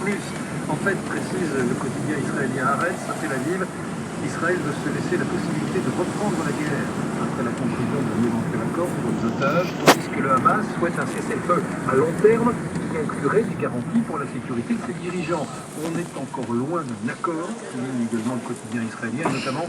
plus. En fait, précise le quotidien israélien Haaretz, à Tel Aviv, Israël veut se laisser la possibilité de reprendre la guerre après la conclusion d'un éventuel accord pour les otages, tandis que le Hamas souhaite un cessez-le-feu à long terme qui inclurait des garanties pour la sécurité de ses dirigeants. On est encore loin d'un accord, souligne également le quotidien israélien, notamment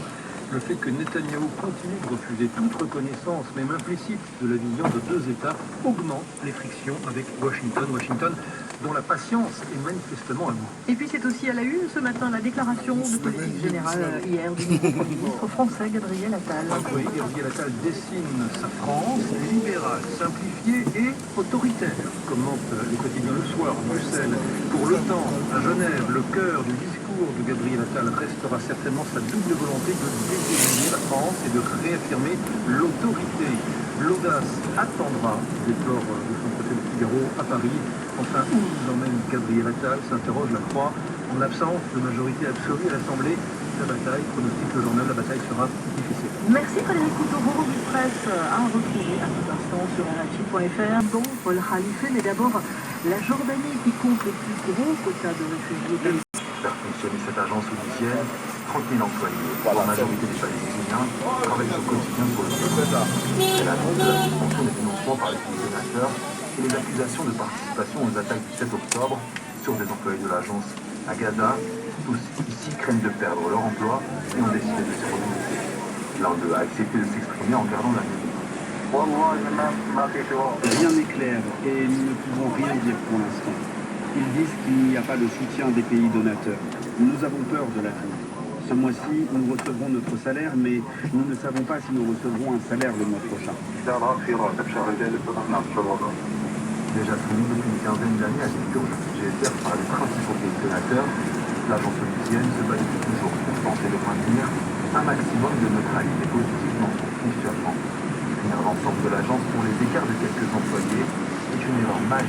le fait que Netanyahou continue de refuser toute reconnaissance, même implicite, de la vision de deux États augmente les frictions avec Washington. Washington dont la patience est manifestement à bout. Et puis c'est aussi à la une ce matin la déclaration de politique générale hier du nouveau Premier ministre français Gabriel Attal. Oui, Gabriel Attal dessine sa France libérale, simplifiée et autoritaire, commente le quotidien Le Soir, Bruxelles. Pour l'OTAN, à Genève, le cœur du discours de Gabriel Attal restera certainement sa double volonté de désunifier la France et de réaffirmer l'autorité. L'audace attendra, déplore de son côté le Figaro à Paris. Enfin, où nous emmène Gabriel Attal, s'interroge la Croix. En l'absence de majorité absolue à l'Assemblée, la bataille, pronostique le journal, la bataille sera difficile. Merci Frédéric Couteau, vos revues de presse à retrouver à tout instant sur RFI.fr. Bon, Paul Khalife, mais d'abord la Jordanie qui compte le plus gros quota de réfugiés. Faire fonctionner cette agence onusienne, 30 000 employés, en majorité des Palestiniens, travaillent au quotidien sur le terrain. Elle annonce la suspension des financements par les pays donateurs et les accusations de participation aux attaques du 7 octobre sur des employés de l'agence à Gaza. Tous ici craignent de perdre leur emploi et ont décidé de se renouveler. L'un d'eux a accepté de s'exprimer en gardant la nuit. Rien n'est clair et nous ne pouvons rien dire pour l'instant. Ils disent qu'il n'y a pas de soutien des pays donateurs. Nous avons peur de l'avenir. Ce mois-ci, nous recevrons notre salaire, mais nous ne savons pas si nous recevrons un salaire le mois prochain. Déjà soumis depuis une quinzaine d'années à des urgences budgétaires par les principaux pays donateurs, l'agence onusienne se bat depuis toujours pour tenter de maintenir un maximum de neutralité politique dans son fonctionnement. Finir l'ensemble de l'agence pour les écarts de quelques employés est une erreur majeure.